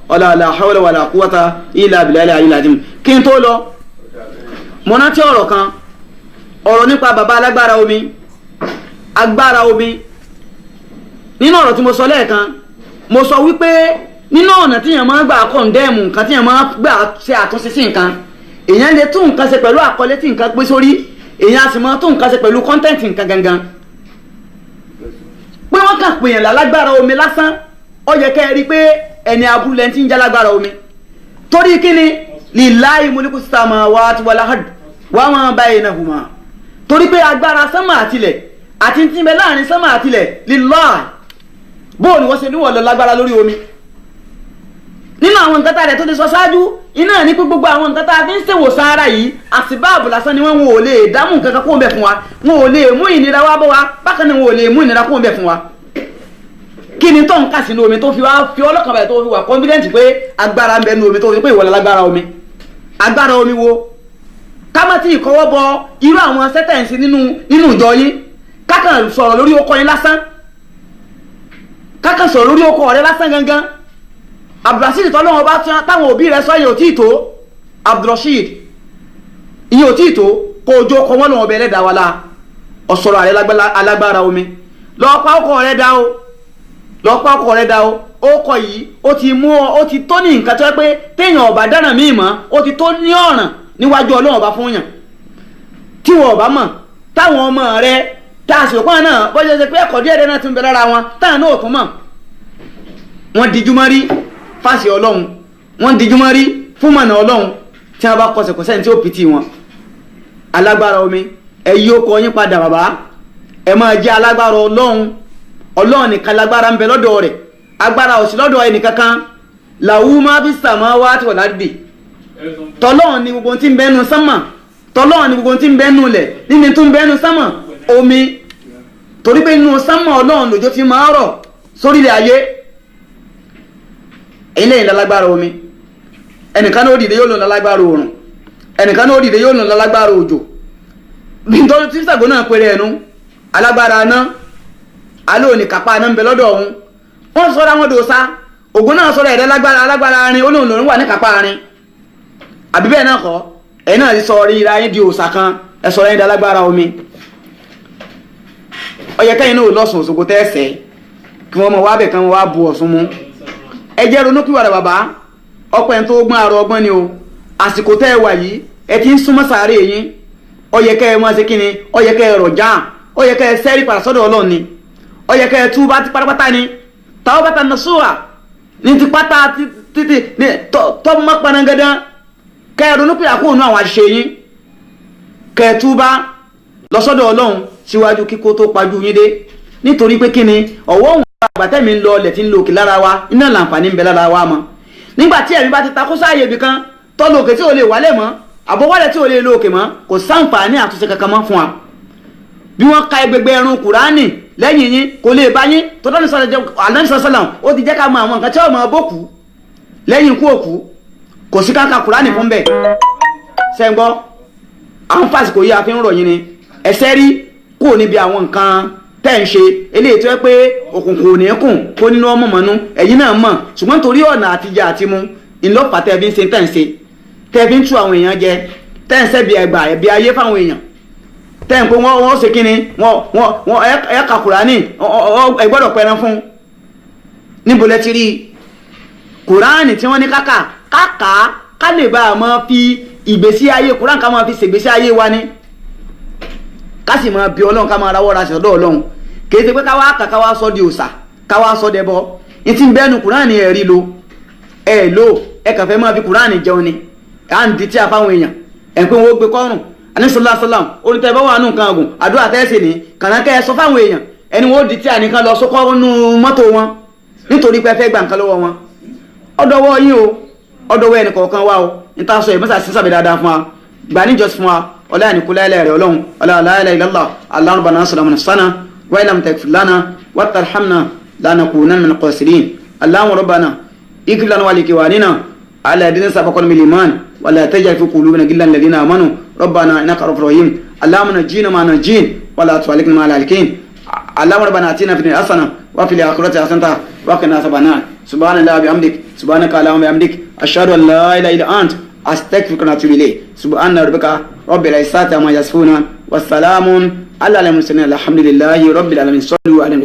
wala la hawla wala quwwata illa billahi al-azim. Kí n tó lọ mo rántí ọ̀rọ̀ kan, ọ̀rọ̀ nípa bàbá alágbára omi, agbára omi. Nínú ọ̀rọ̀ tí mo sọ lẹ́ẹ̀kan, mo sọ wípé nínú ọ̀nà tí èèyàn máa ń gbà kọ̀ǹdẹ́ẹ̀mù nǹkan, tí èèyàn máa ń gbà ṣe àtúnṣe sí nǹkan, èèyàn lè tún nǹkan ṣe pẹ̀lú àkọlé tí nǹkan pín sórí, èèyàn á sì máa tún nǹkan ṣe pẹ̀lú kọ́ńtẹ́ǹtì nǹkan gangan. Pé wọ́n kàn pè yàn lálágbára omi lásán, ó yẹ kẹ́ ẹ rí i pé ẹni aburú lẹ́ni tí ń jẹ́ lágbára omi. Torí kíni lillahi mulku samawati wal ard wa ma baynahuma. Torí pé agbára sánmà àtilẹ̀ àti tí ń bẹ láàrin sánmà àtilẹ̀ lillahi. Bóò ni wọ́n ṣe níwọ̀n lọ lágbára lórí omi. Nínú àwọn nǹkan tá a rẹ̀ tó ti sọ ṣáájú, iná ní pé gbogbo àwọn nǹkan tá a fi ń ṣèwòsàn ara yìí àsìbáàbù lásán ni wọ́n ò lè dámú nǹkan kan kó ń bẹ̀ fún wa, wọn ò lè mú ìnira wá bọ́ wa, bákan náà wọn ò lè mú ìnira kó ń bẹ̀ fún wa. Kí ni tó ń kà sínú omi tó fi wá fi ọlọ́kàn báyìí tó fi wà confident pé agbára ń bẹ nínú omi tó fi pé ìwọlẹ̀ lágbára omi? Agbára omi wo? Ká má tí ìkọwọ́ bọ irú àwọn sẹ́tẹ̀ǹsì nínú ìjọ yín, kákan sọ̀rọ̀ lórí okọ yín lásán, kákan sọ̀rọ̀ lórí okọ rẹ lásán gangan. Abdulrasheed tọ́lọ́wọ́ bá táwọn òbí rẹ̀ sọ yìí ò tí ì tó, Abdulrasheed ìyẹn ò tí ì tó kó ojú ọkọ̀ wọn lọ́wọ́ bẹ ẹlẹ́dàá wa la ọ̀sọ̀rọ̀ àrẹ alágbára omi. Lọ́ọ́ pa ọkọ̀ rẹ̀ dá o, lọ́ọ́ pa ọkọ̀ rẹ̀ dá o. Ọkọ̀ yìí ó ti mú ọ, ó ti tó ní nǹkan tó yẹ pé téèyàn ọ̀bà dáná míì mọ́, ó ti tó ní ọ̀ràn níwájú Ọlọ́run ọba fún yàn. Tí wọ́n ọba mọ̀ táwọn ọmọ rẹ̀ tá a sì rò pọ́n náà bọ́jọ́ ṣe pé ẹ̀kọ́ díẹ̀ náà ti ń bẹ lára wọn táwọn náà ò tún mọ̀. Wọ́n dijú mọ́ rí fásì Ọlọ́run, wọ́n dijú mọ́ rí fún mọ̀nà Ọlọ́run, tí wọ́n bá kọsẹ̀ kọsẹ̀ ní tí ó pìtì wọn. Alágbára omi, ẹ yí ó kọ yín padà bàbá, ẹ máa jẹ́ alágbára Ọlọ́run. Ọlọ́run nìkan lágbára ń bẹ lọ́dọ̀ rẹ̀, agbára ò sí lọ́dọ̀ ẹnì kankan. Lahu ma fi samawati wal ardi. Tọ́lọ́run ni gbogbo tí ń bẹ́nu sánmà, tọ́lọ́run ni gbogbo tí ń bẹ́nu lẹ̀, nínú tó ń bẹ́nu sánmà omi. Torí pé inú sánmà Ọlọ́run lòjò ti máa rọ̀ sórílẹ̀ ayé. Ilé ìlálágbára omi, ẹnìkan ó dìde yóò lò lálágbára oòrùn, ẹnìkan ó dìde yóò lò lálágbára òjò. Bí n tọ́jú tí sàgbó náà péré ẹnu alágbára aná, alóò ní kápá aná ń bẹ lọ́dọ̀ ọ̀hún. Wọ́n sọ́ra wọn dòsa, ògùn náà sọ́ra ẹ̀rẹ́ alágbára arin, olóhùn lòún wà ní kápá arin. Àbí bẹ́ẹ̀ náà kọ́, ẹ̀yin náà ti sọ rí ra yín di òòsà kan, ẹ sọ̀rọ̀ yín di alágbára omi. Ó yẹ kẹ́yìn náà lọ́sùn Òṣogbo tẹ́ẹ̀sẹ̀ kí wọ́n mọ̀ wá bẹ̀ kí wọ́n wá bu Ọ̀ṣun mú. Ẹ jẹ́ ronúpìwàdà bàbá, ọ̀pọ̀ ẹni tó gbọ́n àrò ọgbọ́n ni o. Àsìkò tẹ́ ẹ wà yìí ẹ ti ń súnmọ́ sàárè yín, ó yẹ kẹ́ ẹ máa ṣe kíni, ó yẹ kẹ́ ẹ rọ̀jà, ó yẹ kẹ́ ẹ sẹ́rí padà sọ́dọ̀ Ọlọ́run ni, ó yẹ kẹ́ ẹ túbá ti pátápátá ni, tawbatan nasuha ní ti pátá títí tọ́ mọ́ panangada. Kẹ́ ẹ ronúpìwàdà kúrò nínú àwọn àṣìṣe yín, kẹ́ ẹ túbá lọ sọ́dọ̀ Ọlọ́run síwájú kíkó tó pajú yín dé. Nítorí pé kíni ọ̀wọ́ òun àgbàtẹ́mi ń lọ ọlẹ̀ tí ń lo òkè lára wa, iná làǹfààní ń bẹ lára wa mọ́. Nígbà tí ẹ̀mí bá ti takó sáàyè ibì kan tọ́lú òkè tí ò lè wálẹ̀ mọ́, àbọ̀wálẹ̀ tí ò lè lo òkè mọ́, kò sáǹfààní àtúnṣe kankan mọ́ fún wa. Bí wọ́n ka ẹgbẹgbẹ ẹrun Kùránì lẹ́yìn yín kò lè bá yín, tó tọ́ni sọ́lá ó ti jẹ́ ká mọ àwọn nǹkan tí ó mọ bókù lẹ́yìn ikú òkú, kò sí káka Kùránì fún bẹ́ẹ̀. Sẹ́ńgbọ́ àwọn fásitì kò yí àfi ń rọ̀ yín ni ẹsẹ́ rí kúrò níbi àwọn nǹkan tẹ́ ń ṣe eléyìí tó yẹ pé òkùnkùn ò ní kùn kó nínú ọmọ mọ́nú ẹ̀yin náà mọ̀, ṣùgbọ́n torí ọ̀nà àtijọ́ àti mu ìlọ́pàá tẹ́ fi ń ṣe tẹ́ ń ṣe, tẹ́ fi ń tú àwọn èèyàn jẹ, tẹ́ ń ṣẹ́bi ẹgbà ẹ̀bi ayé fáwọn èèyàn, tẹ́ ń pé wọ́n ṣe kíni wọ́n ẹ̀ka Kùránì ẹ gbọ́dọ̀ pẹran fún. Níbo lẹ ti rí Kùránì tí wọ́n ní káka ká lè bá a máa fi ìgbésí ayé Kùránì ká máa fi ṣègbésí ayé wa ni, ká sì máa bí Ọlọ́run ká máa rawọ́ ra ṣọ̀dọ̀ Ọlọ́run. Kì í ṣe pé ká wá sọ di òòṣà, ká wá sọ dẹbọ. Ìtì ń bẹ́nu Kùránì ẹ̀rí lo ẹ̀ lò ẹ kàn fẹ́ máa fi Kùránì jẹun ni, à ń di tí a fáwọn èèyàn ẹ̀ pé wọ́n gbé kọ́rùn. Àníṣọ́lá sọ́làm onítẹ̀ bá wà nù nǹkan ọ̀gùn àdúrà tẹ́sí ni kànáńkẹ́ ẹ sọ fáwọn èèyàn ẹni wọ́n di tí a nìkan lọ sọ́kọ́ nù mọ́tò wọn nítorí pé ẹ fẹ́ gbà nǹkan lọ́wọ́ wọn. Ọ̀dọ̀wọ́ yín o, ọ̀dọ̀wọ́ ẹnì kọ̀ọ̀kan wá o, níta sọ ìmọ̀sá sí sàbẹ̀ dáadáa fún wa, gbà níjọsìn fún wa, ọlá ẹnìkú láìláì rẹ̀ Ọlọ́run, ọlá láìláì lọ́lá, Allahumma rabbana aslam nafsana wa illam taghfir lana wa tarhamna lanakunanna minal khasirin. Allahumma rabbana ighfir lana wa liikhwanina alladhina sabaquna bil iman wa la taj'al fi qulubina ghillan lil ladhina amanu rabbana innaka ra'ufur rahim. Allahumma najjina ma najjin wa la tu'alikna ma al-halikin. Allahumma rabbana atina fid dunya hasana wa fil akhirati hasanatan wa qina adhaban nar. subhanallahi wa bihamdik subhanaka allahumma wa bihamdik ashhadu an la ilaha illa ant astaghfiruka wa atubu ilayk subhana rabbika rabbil izzati amma yasifun wa salamun ala al mursalin alhamdulillahi rabbil alamin sallu ala